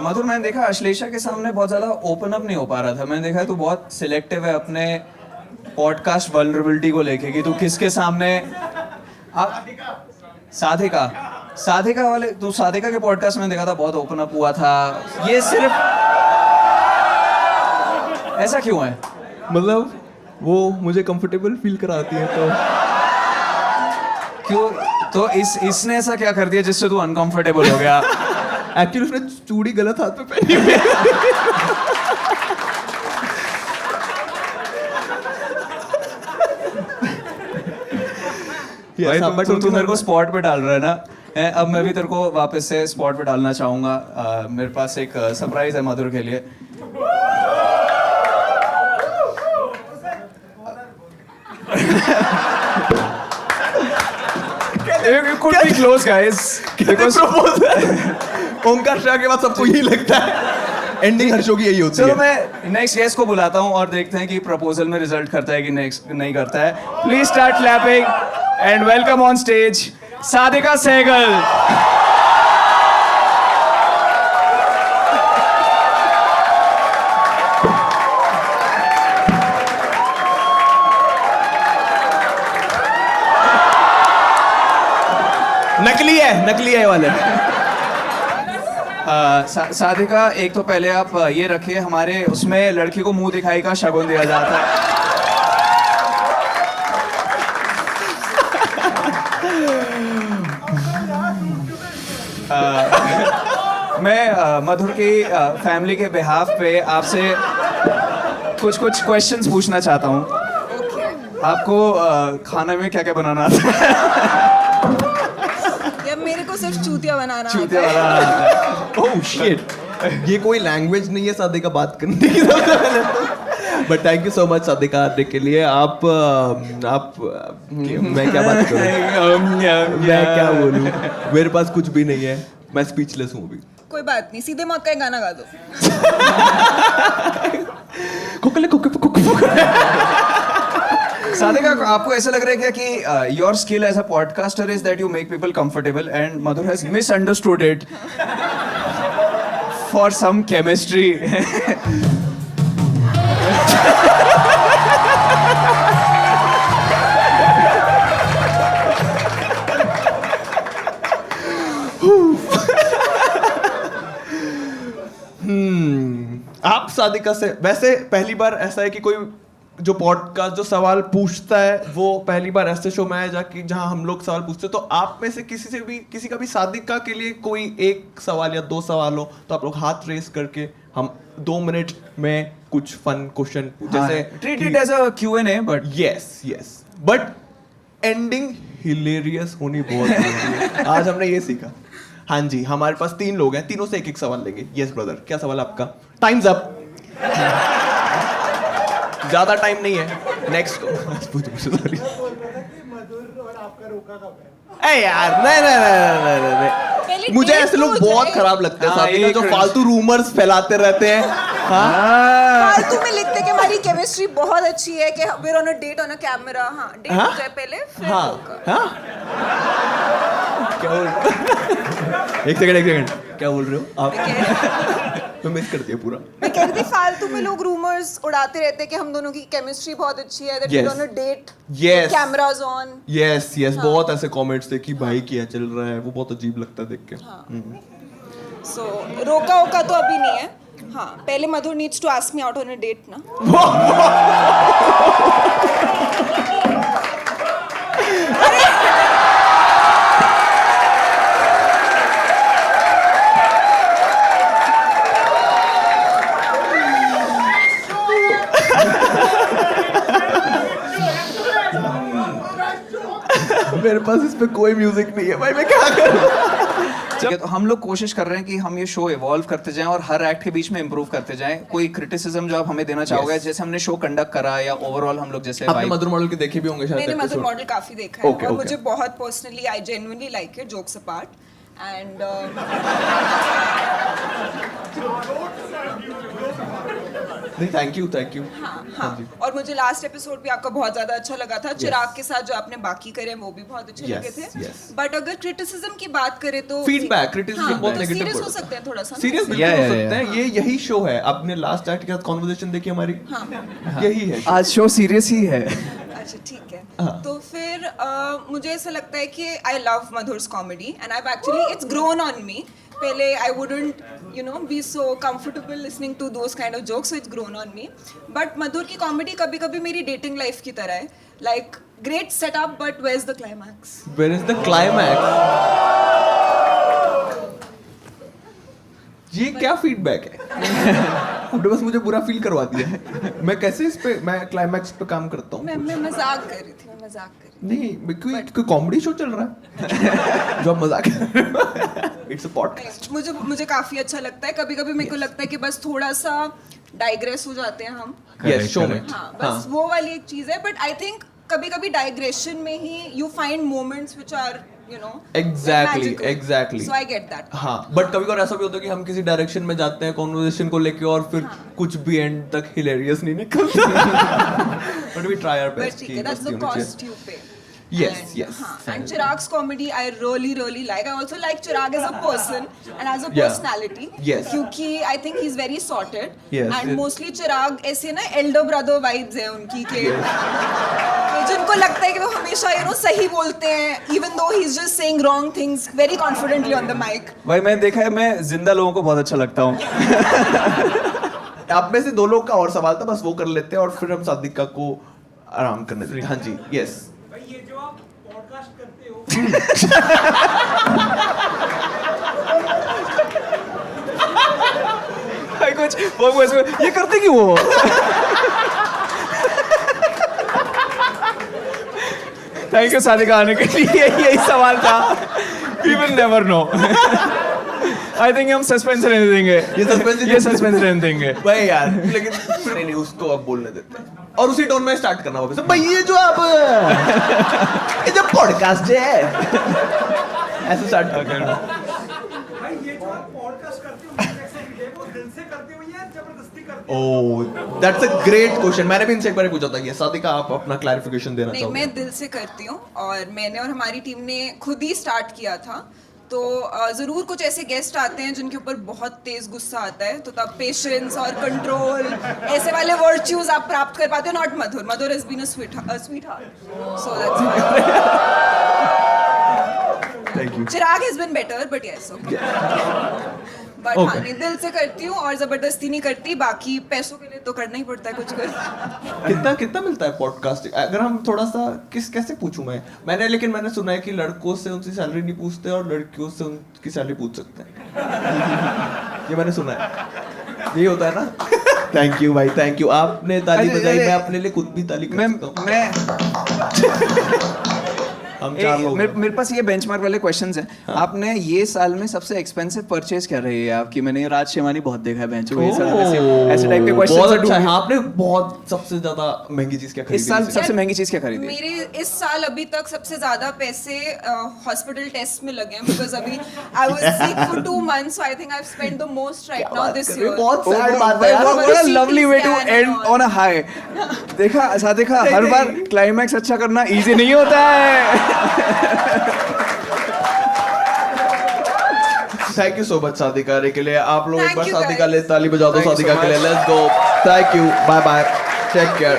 मधुर, मैंने देखा अश्लेषा के सामने बहुत ज्यादा ओपन अप नहीं हो पा रहा था। मैंने देखा तू बहुत सिलेक्टिव है अपने पॉडकास्ट वल्नरेबिलिटी को लेके कि तू किसके सामने साधिका वाले, तू साधिका के पॉडकास्ट में देखा था बहुत ओपन अप हुआ था। ये सिर्फ ऐसा क्यों है? मतलब वो मुझे कंफर्टेबल फील कराती है तो क्यों? तो इसने ऐसा क्या कर दिया जिससे तू अनकंफर्टेबल हो गया? एक्चुअली उसने चूड़ी गलत हाथ में पहनी हुई है। भाई तू मेरे को स्पॉट पे डाल रहा है ना। अब मैं भी तेरे को वापस से स्पॉट पे डालना चाहूंगा। मेरे पास एक सरप्राइज है मधुर के लिए। You could be close, guys. Because Omkar Shah के बाद सबको यही लगता है एंडिंग हर शो की यही होती है। चलो मैं नेक्स्ट गेस्ट को बुलाता हूं और देखते हैं कि प्रपोजल में रिजल्ट करता है कि नेक्स्ट नहीं करता है। Please start clapping and welcome on stage Sadhika Sehgal. नकली है वाले। साधिका, एक तो पहले आप ये रखिए, हमारे उसमें लड़की को मुंह दिखाई का शगुन दिया जाता है। मैं मधुर की फैमिली के बिहाफ पे आपसे कुछ क्वेश्चंस पूछना चाहता हूँ। आपको खाने में क्या क्या बनाना आता है? मेरे को सिर्फ चूतिया बनाना आता है। ओह शिट, ये कोई लैंग्वेज नहीं है साधिका बात करने की। But thank you so much Sadhika आने के लिए। आप मैं क्या बात करूं, मैं क्या बोलूं, मेरे पास कुछ भी नहीं है, मैं स्पीचलेस हूं अभी। कोई बात नहीं, सीधे मौत का एक गाना गा दो। साधिका, आपको ऐसा लग रहा है क्या कि your skill as a podcaster is that you make people comfortable and Madhur has misunderstood it for some chemistry? आप साधिका से वैसे पहली बार ऐसा है कि कोई जो पॉडकास्ट जो सवाल पूछता है वो पहली बार ऐसे शो में आया जाके जहां हम लोग सवाल पूछते हैं, तो आप में से किसी का भी साधिका के लिए कोई एक सवाल या दो सवाल हो तो आप लोग हाथ रेस करके हम 2 मिनट में कुछ फन क्वेश्चन जैसे treat it as a Q&A, but yes but ending hilarious होनी बहुत जरूरी है। आज हमने ये सीखा। हाँ जी, हमारे पास 3 लोग हैं, तीनों से एक सवाल लेंगे। यस ब्रदर, क्या सवाल आपका? Times up. ज्यादा टाइम नहीं है। नेक्स्ट ए यार, नहीं, मुझे ऐसे लोग बहुत खराब लगते हैं साथियों जो फालतू रूमर्स फैलाते रहते हैं। फालतू में लिखते कि हमारी केमिस्ट्री बहुत अच्छी है, कि we're on a date on a camera। हाँ, डेट हो जाए पहले फिर होगा। क्या बोल एक सेकंड क्या बोल रहे हो आप? मैं मिस करती है पूरा। मैं कह रही थी फालतू में लोग रूमर्स उड़ाते रहते हैं कि हम दोनों की केमिस्ट्री बहुत अच्छी है, that we're on a date, cameras on। Yes बहुत ऐसे कमेंट्स थे कि भाई क्या चल रहा है, वो बहुत अजीब लगता है देख के। सो रोका ओका तो अभी नहीं है। हाँ, पहले Madhur needs to ask me out on a date ना। मेरे पास इस पे कोई म्यूजिक नहीं है भाई, मैं क्या करूं? तो हम लोग कोशिश कर रहे हैं कि हम ये शो इवॉल्व करते जाएं और हर एक्ट के बीच में इंप्रूव करते जाएं। कोई क्रिटिसिज्म जो आप हमें देना चाहोगे, जैसे हमने शो कंडक्ट करा या ओवरऑल हम लोग जैसे आपने मधुर मॉडल के देखे भी होंगे शायद। मैंने मधुर मॉडल काफी देखा है और मुझे बहुत personally I genuinely like it, jokes apart. And नहीं, थैंक यू। हाँ, और मुझे लास्ट एपिसोड भी आपका बहुत ज्यादा अच्छा लगा था। चिराग के साथ जो आपने बाकी करे वो भी बहुत अच्छे लगे थे। बट अगर क्रिटिसिज्म की बात करें तो फीडबैक, क्रिटिसिज्म बहुत नेगेटिव सीरियस हो सकते हैं थोड़ा सा। सीरियस बिल्कुल हो सकते हैं। ये यही शो है। आपने लास्ट एक्ट के साथ कॉन्वर्सेशन देखी हमारी? यही है। आज शो सीरियस ही है। अच्छा ठीक है। तो फिर मुझे ऐसा लगता है कि I love Madhur's comedy and I actually it's grown on me. पहले I wouldn't be so comfortable listening to those kind of jokes, so it's grown on me. But Madhur की कॉमेडी कभी कभी मेरी डेटिंग लाइफ की तरह है। Like great setup but where is the climax? Where is the climax? ये क्या feedback है? आपने बस मुझे बुरा फील करवा दिया है। मैं कैसे इस पे, मैं क्लाइमैक्स पे काम करता हूँ। मैं मजाक कर रही थी, नहीं, कोई कॉमेडी शो चल रहा है जो आप मजाक कर रहे हो। It's a podcast. मुझे काफी अच्छा लगता है। कभी कभी मेरे को लगता है कि बस थोड़ा सा डाइग्रेस हो जाते हैं हम। यस, शो में। हाँ, बस वो वाली एक चीज है। बट आई थिंक कभी कभी डाइग्रेशन में ही you find moments which are exactly so I get that. हाँ, बट कभी कभी ऐसा भी होता है कि हम किसी डायरेक्शन में जाते हैं कॉन्वर्सेशन को लेके और फिर कुछ भी एंड तक हिलेरियस नहीं निकलता। But we try our best. ठीक है, that's the cost you pay. Yes. And Chirag's comedy I really like. I also like Chirag as a person and as a personality. Yes. क्योंकि I think he's very sorted. Yes. And mostly Chirag ऐसे ना elder brother vibes है उनकी के जिनको लगता है कि वो हमेशा सही बोलते हैं even though he's just saying wrong things very confidently on the mic. भाई मैंने देखा है, मैं जिंदा लोगों को बहुत अच्छा लगता हूँ। आप में से दो लोग का और सवाल था, बस वो कर लेते हैं और फिर हम सादिका को आराम करने देते हैं। हाँ जी, यस। कुछ वो ये करते क्यों वो? थैंक यू सादिका आने के लिए। यही सवाल था। We will never know. I think हम सस्पेंस रहने देंगे। ये सस्पेंस रहने देंगे। भाई यार, लेकिन नहीं, उसको अब बोलने देते हैं और उसी टोन में स्टार्ट करना वापस। भाई ये जो आप ये जो पॉडकास्ट है ऐसे स्टार्ट करना। भाई ये जो आप पॉडकास्ट करते हो, कैसे वो दिल से करते हो या जबरदस्ती करते हो? ओह, दैट्स अ ग्रेट क्वेश्चन। मैंने भी इनसे एक बार पूछा था ये। सादिका, आप अपना क्लैरिफिकेशन देना नहीं, चाहोगे? मैं दिल से करती हूँ और मैंने और हमारी टीम ने खुद ही स्टार्ट किया था। तो ज़रूर कुछ ऐसे गेस्ट आते हैं जिनके ऊपर बहुत तेज गुस्सा आता है, तो तब पेशेंस और कंट्रोल ऐसे वाले वर्च्यूज आप प्राप्त कर पाते हो। Not Madhur. Madhur has been a sweetheart, so that's thank you. Chirag has been better but yes okay. But हाँ, नहीं, दिल से करती हूँ और जबरदस्ती नहीं करती। बाकी पैसों के लिए तो करना ही पड़ता है कुछ कर। कितना मिलता है पॉडकास्ट? अगर हम थोड़ा सा कैसे पूछूं लेकिन मैंने सुना है कि लड़कों से उनकी सैलरी नहीं पूछते और लड़कियों से उनकी सैलरी पूछ सकते हैं। ये मैंने सुना है। यही होता है ना? थैंक यू भाई, थैंक यू। आपने ताली बजाई, मैं अपने लिए खुद भी ताली कर सकता हूं। हम चार लोग। मेरे पास ये बेंचमार्क वाले क्वेश्चंस हैं। हाँ। आपने ये साल में सबसे एक्सपेंसिव परचेज क्या रही है आपकी? मैंने राज शेवानी बहुत देखा है बेंच में। ऐसे टाइप के क्वेश्चंस बहुत अच्छा है। आपने बहुत सबसे ज्यादा महंगी चीज क्या खरीदी? इस साल सबसे महंगी चीज क्या खरीदी? मेरे इस साल अभी तक सबसे ज्यादा पैसे हॉस्पिटल टेस्ट में लगे हैं बिकॉज़ अभी I was sick for 2 months, so I think I've spent the most right now this year. बहुत सैड बात है यार। What a lovely way to end on a high. देखा सादिका, हर बार क्लाइमैक्स अच्छा करना इजी नहीं होता है। Thank you so much Sadiqa रे के लिए। आप लोग एक Thank bar you, Sadiqa guys. ले ताली बजा दो Thank you सादिका so के लिए। much. Let's go. Thank you, bye bye, take care.